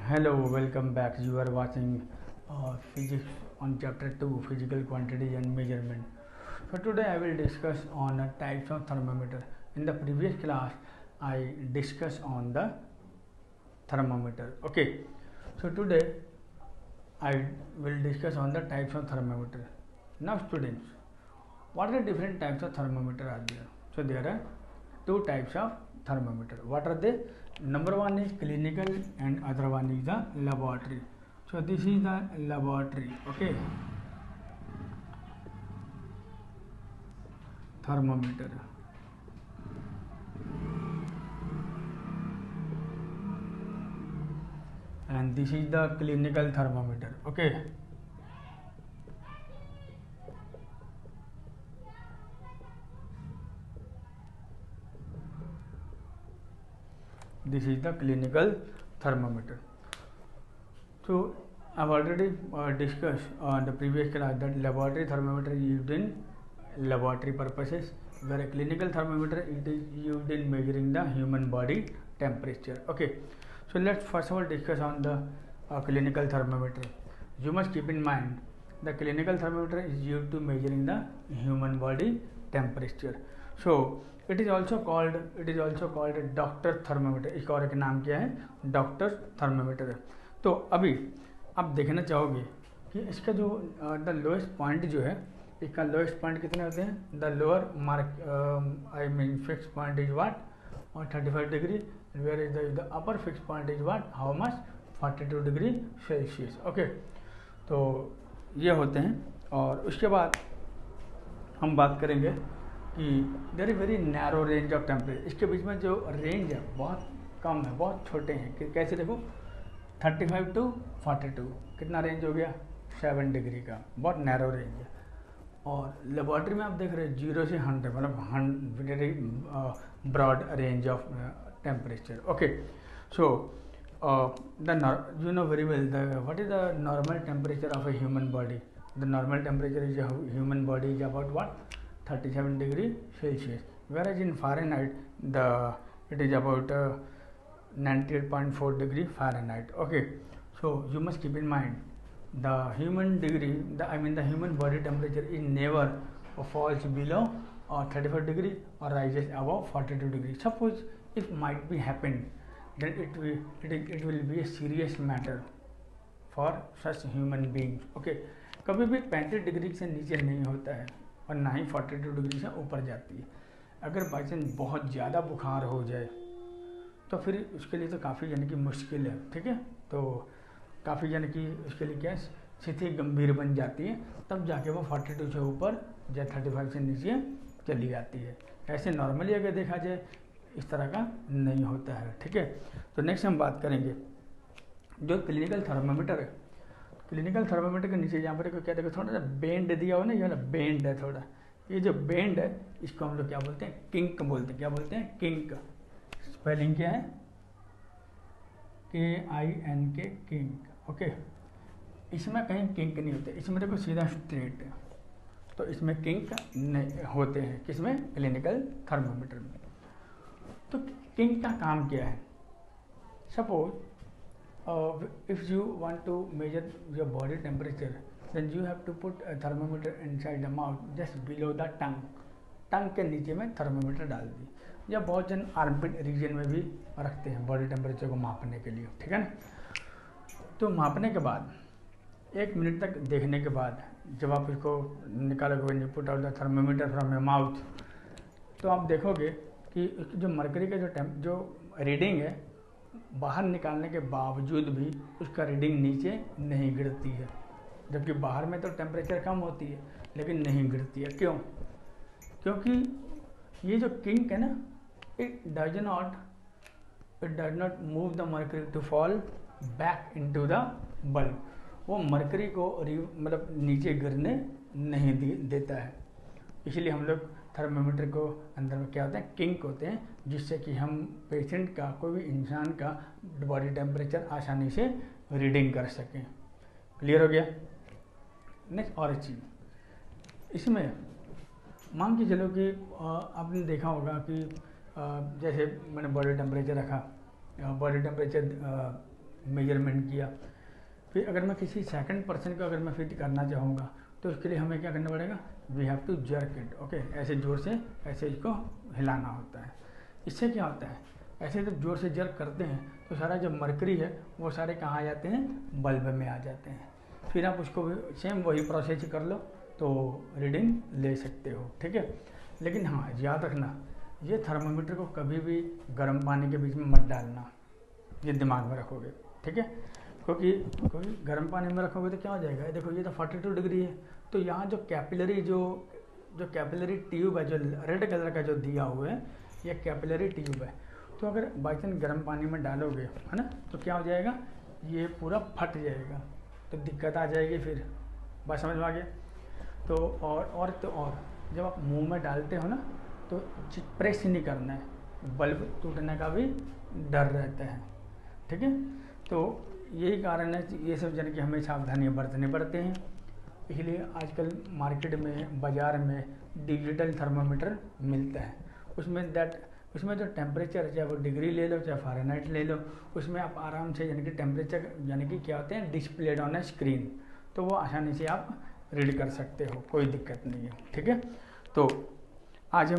Hello, welcome back. You are watching physics on chapter 2, physical quantity and measurement. So today I will discuss on types of thermometer. In the previous class I discussed on the thermometer. Okay. So today I will discuss on the types of thermometer. Now students, what are the different types of thermometer are there? So there are two types of thermometer. What are they? Number one is clinical and other one is the laboratory. So this is the laboratory, okay, thermometer, and this is the clinical thermometer, okay. This is the clinical thermometer. So I've already discussed on the previous class that laboratory thermometer is used in laboratory purposes, where a clinical thermometer it is used in measuring the human body temperature. Okay, so let's first of all discuss on the clinical thermometer. You must keep in mind the clinical thermometer is used to measuring the human body temperature. So it is also called a doctor thermometer. इसका और एक नाम क्या है? Doctor thermometer है. तो अभी आप देखना चाहोगे कि इसका जो द लोएस्ट पॉइंट जो है, इसका लोएस्ट पॉइंट कितने होते हैं? The lower mark I mean fix point is what और 35 degree, where is the upper fix point is what how much 42 degree celsius. Okay, तो ये होते हैं. और उसके बाद हम बात करेंगे कि there is very narrow range of temperature. इसके बीच में जो रेंज है बहुत कम है, बहुत छोटे हैं. कैसे देखो, 35 टू 42 कितना रेंज हो गया? 7 डिग्री का, बहुत नैरो रेंज है. और लेबॉर्ट्री में आप देख रहे हैं 0 से 100, मतलब very broad range of temperature. Okay, so you know very well what is the normal temperature of a human body. The normal temperature is a human body is about what? 37 degree Celsius, whereas in Fahrenheit it is about 98.4 degree Fahrenheit. Okay, so you must keep in mind the human body temperature is never falls below 35 degree or rises above 42 degree. Suppose if might be happened, then it will be a serious matter for such human beings. Okay, कभी भी 35 degree से नीचे नहीं होता है और ना ही 42 degree से ऊपर जाती है. अगर बाई चांस बहुत ज़्यादा बुखार हो जाए तो फिर उसके लिए तो काफ़ी यानी कि मुश्किल है. ठीक है, तो काफ़ी यानी कि उसके लिए क्या स्थिति गंभीर बन जाती है, तब जाके वो 42 से ऊपर या 35 से नीचे चली जाती है. ऐसे नॉर्मली अगर देखा जाए इस तरह का नहीं होता है. ठीक है, तो नेक्स्ट हम बात करेंगे जो क्लिनिकल थर्मामीटर है. क्लिनिकल थर्मामीटर के नीचे यहाँ पर क्या देखो, थोड़ा सा बेंड दिया हो ना, ये वाला बेंड है थोड़ा. ये जो बेंड है इसको हम लोग क्या बोलते हैं? किंक बोलते हैं. क्या बोलते हैं? किंक. स्पेलिंग क्या है? KINK, kink. ओके, इसमें कहीं किंक नहीं होते, इसमें देखो सीधा स्ट्रेट है, तो इसमें किंक नहीं होते हैं. किसमें? क्लिनिकल थर्मामीटर में. तो किंक का काम क्या है? Suppose if you want to measure your body temperature, then you have to put a thermometer inside the mouth just below the tongue. टंग के नीचे में थर्मोमीटर डाल दी, या बहुत जन आर्मपिट रीजन में भी रखते हैं बॉडी टेम्परेचर को मापने के लिए. ठीक है ना, तो मापने के बाद 1 मिनट तक देखने के बाद जब आप इसको निकालोगे, when you put out the thermometer from your mouth, तो आप देखोगे कि जो मरकरी का जो रीडिंग है बाहर निकालने के बावजूद भी उसका रीडिंग नीचे नहीं गिरती है. जबकि बाहर में तो टेम्परेचर कम होती है लेकिन नहीं गिरती है. क्यों? क्योंकि ये जो किंक है ना, it does not move the mercury to fall back into the bulb. वो मरकरी को मतलब नीचे गिरने नहीं देता है. इसलिए हम लोग थर्मामीटर को अंदर में क्या होते हैं? किंक होते हैं, जिससे कि हम पेशेंट का, कोई भी इंसान का बॉडी टेम्परेचर आसानी से रीडिंग कर सकें. क्लियर हो गया? नेक्स्ट और एक चीज़, इसमें मान के चलो कि आपने देखा होगा कि जैसे मैंने बॉडी टेम्परेचर रखा, बॉडी टेम्परेचर मेजरमेंट किया। फिर अगर मैं किसी सेकंड पर्सन को अगर मैं फिट करना चाहूँगा तो उसके लिए हमें क्या करना पड़ेगा, we have to jerk it, okay, ऐसे ज़ोर से ऐसे इसको हिलाना होता है। इससे क्या होता है, ऐसे जब ज़ोर से जर्क करते हैं तो सारा जो मरकरी है वो सारे कहाँ आ जाते हैं, बल्ब में आ जाते हैं। फिर आप उसको भी सेम वही प्रोसेस कर लो तो रीडिंग ले सकते हो, ठीक है। लेकिन हाँ याद रखना, ये थर्मामीटर को कभी भी गर्म पानी के बीच में मत डालना, ये दिमाग में रखोगे, ठीक है। क्योंकि गर्म पानी में रखोगे तो क्या हो जाएगा, देखो ये तो 42 डिग्री है, तो यहाँ जो कैपिलरी जो कैपिलरी ट्यूब है, जो रेड कलर का जो दिया हुआ है, ये कैपिलरी ट्यूब है। तो अगर बाई चांस गर्म पानी में डालोगे, है ना, तो क्या हो जाएगा, ये पूरा फट जाएगा, तो दिक्कत आ जाएगी। फिर बात समझ में आ गया। तो और जब आप मुंह में डालते हो ना तो प्रेस नहीं करना है, बल्ब टूटने का भी डर रहता है, ठीक है। तो यही कारण है कि ये सब जन की हमें सावधानियाँ बरतनी पड़ते हैं। इसलिए आजकल मार्केट में, बाज़ार में डिजिटल थर्मामीटर मिलता है। उसमें जो टेम्परेचर, चाहे वो डिग्री ले लो चाहे फ़ारेनहाइट ले लो, उसमें आप आराम से यानी कि टेम्परेचर यानी कि क्या होते हैं, डिस्प्लेड ऑन अ स्क्रीन, तो वो आसानी से आप रीड कर सकते हो, कोई दिक्कत नहीं है, ठीक है। तो आज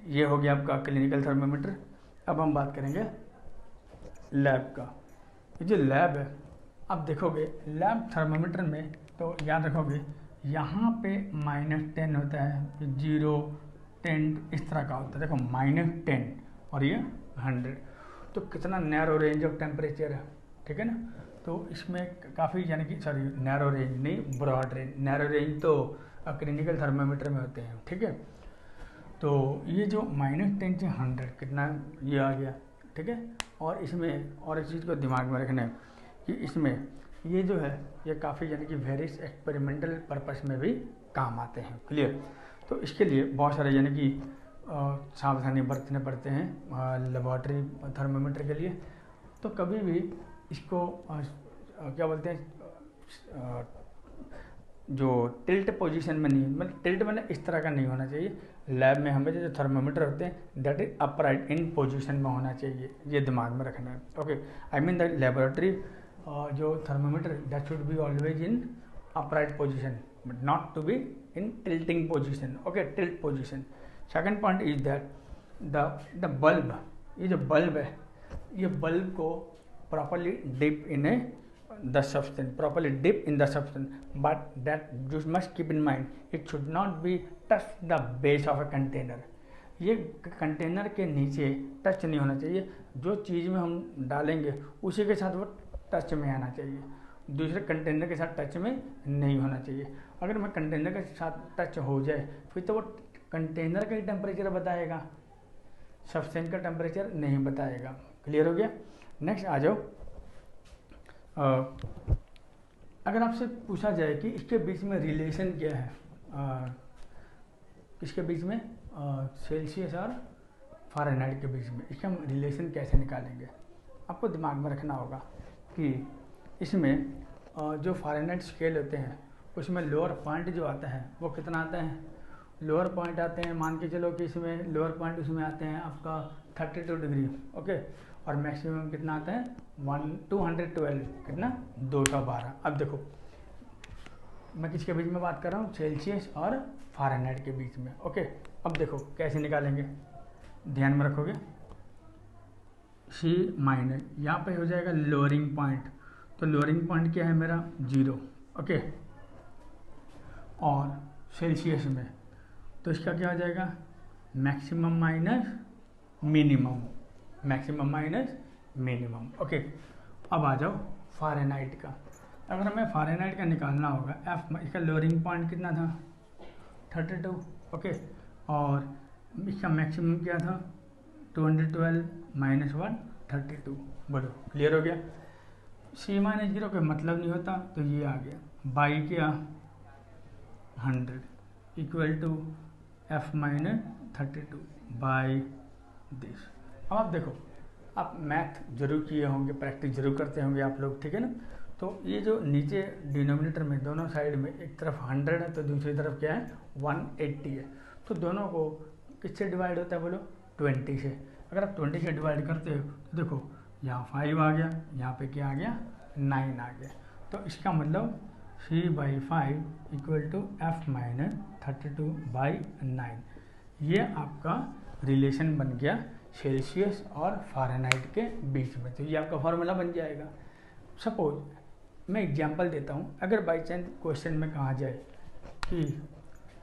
ये हो गया आपका क्लिनिकल थर्मामीटर। अब हम बात करेंगे लैब का। ये जो लैब है, अब देखोगे लैब थर्मामीटर में तो याद रखोगे यहाँ पे -10 होता है, 0, 10 इस तरह का होता है। देखो -10 और ये 100, तो कितना नैरो रेंज ऑफ टेम्परेचर है, ठीक है ना। तो इसमें काफ़ी यानी कि सॉरी नैरो रेंज नहीं, ब्रॉड रेंज। नैरो रेंज तो क्लिनिकल थर्मामीटर में होते हैं, ठीक है। तो ये जो -10 से 100 कितना ये आ गया, ठीक है। और इसमें और एक चीज़ को दिमाग में रखना है कि इसमें ये जो है ये काफ़ी यानी कि वेरियस एक्सपेरिमेंटल पर्पस में भी काम आते हैं, क्लियर। तो इसके लिए बहुत सारे यानी कि सावधानी बरतने पड़ते हैं लेबॉर्ट्री थर्मामीटर के लिए। तो कभी भी इसको क्या बोलते हैं, जो टिल्ट पोजीशन में नहीं, मतलब टिल्ट मैंने इस तरह का नहीं होना चाहिए। लैब में हमें जो थर्मामीटर होते हैं that is upright in position में होना चाहिए, ये दिमाग में रखना है, okay. I mean the laboratory जो thermometer that should be always in upright position but not to be in tilting position, okay, tilt position. Second point is that the bulb, ये जो बल्ब है, ये बल्ब को properly dip in the substance, properly dip in the substance, but that you must keep in mind it should not be touch the base of a container। ये container के नीचे touch नहीं होना चाहिए, जो चीज़ में हम डालेंगे उसी के साथ वो टच में आना चाहिए, दूसरे कंटेनर के साथ टच में नहीं होना चाहिए। अगर मैं कंटेनर के साथ टच हो जाए फिर तो वो कंटेनर का ही टेम्परेचर बताएगा, सब्सटेंस का टेम्परेचर नहीं बताएगा, क्लियर हो गया। नेक्स्ट आ जाओ, अगर आपसे पूछा जाए कि इसके बीच में रिलेशन क्या है, इसके बीच में सेल्सियस और फ़ारेनहाइट के बीच में इसका हम रिलेशन कैसे निकालेंगे, आपको दिमाग में रखना होगा कि इसमें जो फ़ारेनहाइट स्केल होते हैं उसमें लोअर पॉइंट जो आता है वो कितना आता है, लोअर पॉइंट आते हैं, मान के चलो कि इसमें लोअर पॉइंट उसमें आते हैं आपका 32 डिग्री, ओके, और मैक्सिमम कितना आता है 212, कितना 212। अब देखो मैं किसके बीच में बात कर रहा हूँ, सेल्सियस और फ़ारेनहाइट के बीच में, ओके। अब देखो कैसे निकालेंगे, ध्यान में रखोगे, C माइनस यहाँ पे हो जाएगा लोअरिंग पॉइंट, तो लोअरिंग पॉइंट क्या है मेरा 0, ओके, और सेल्सियस में तो इसका क्या हो जाएगा maximum minus minimum, maximum minus minimum, okay. अब आ जाओ फ़ारेनहाइट का, अगर हमें फ़ारेनहाइट का निकालना होगा एफ, इसका लोअरिंग पॉइंट कितना था 32, ओके, और इसका मैक्सिमम क्या था 212 माइनस 132, बोलो क्लियर हो गया। C माइनस 0 का मतलब नहीं होता, तो ये आ गया बाई क्या 100 equal to F minus 32 by this. अब आप देखो, आप मैथ जरूर किए होंगे, प्रैक्टिस जरूर करते होंगे आप लोग, ठीक है ना। तो ये जो नीचे डिनोमिनेटर में दोनों साइड में एक तरफ 100 है तो दूसरी तरफ क्या है 180 है, तो दोनों को किससे डिवाइड होता है बोलो 20 से। अगर आप 20 से डिवाइड करते हो तो देखो यहाँ 5 आ गया, यहाँ पे क्या आ गया 9 आ गया। तो इसका मतलब C/5 equal to F minus 32/9। ये आपका रिलेशन बन गया सेल्सियस और फ़ारेनहाइट के बीच में। तो ये आपका फॉर्मूला बन जाएगा। सपोज मैं एग्जांपल देता हूँ, अगर बाई चांस क्वेश्चन में कहा जाए कि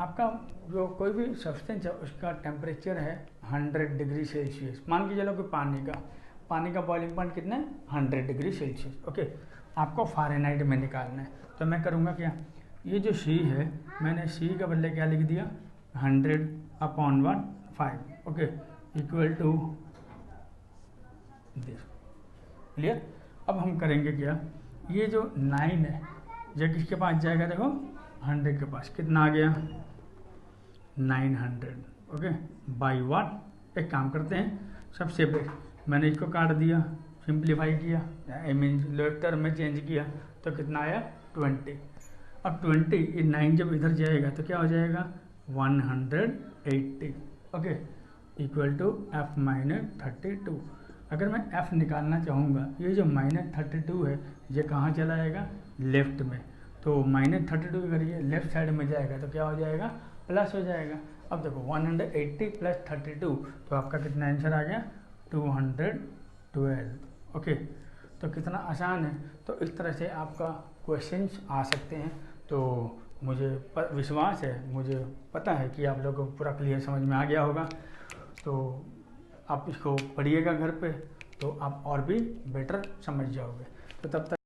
आपका जो कोई भी सब्सटेंस है उसका टेम्परेचर है 100 डिग्री सेल्सियस, मान के चलो कि पानी का बॉइलिंग पॉइंट कितना है 100 डिग्री सेल्सियस। ओके, आपको फ़ारेनहाइट में निकालना है। तो मैं करूँगा क्या, ये जो C है मैंने C के बदले क्या लिख दिया 100/5। Okay, equal to this. Clear. अब हम करेंगे क्या, ये जो 9 है ये किसके पास जाएगा, देखो 100 के पास, कितना आ गया 900। Okay, by what. एक काम करते हैं, सबसे बेस्ट मैंने इसको काट दिया, सिंप्लीफाई किया, आई मीन लोअर टर्म में चेंज किया, तो कितना आया 20। अब 20 ये 9 जब इधर जाएगा तो क्या हो जाएगा 180। Okay, equal to F minus 32। अगर मैं F निकालना चाहूँगा, ये जो माइनस 32 है ये कहाँ चला जाएगा लेफ्ट में, तो माइनस 32 अगर ये लेफ्ट साइड में जाएगा तो क्या हो जाएगा प्लस हो जाएगा। अब देखो 180 प्लस 32 तो आपका कितना आंसर आ गया 212। ओके, तो कितना आसान है। तो इस तरह से आपका क्वेश्चंस आ सकते हैं। तो मुझे विश्वास है, मुझे पता है कि आप लोगों को पूरा क्लियर समझ में आ गया होगा। तो आप इसको पढ़िएगा घर पे, तो आप और भी बेटर समझ जाओगे। तो तब तक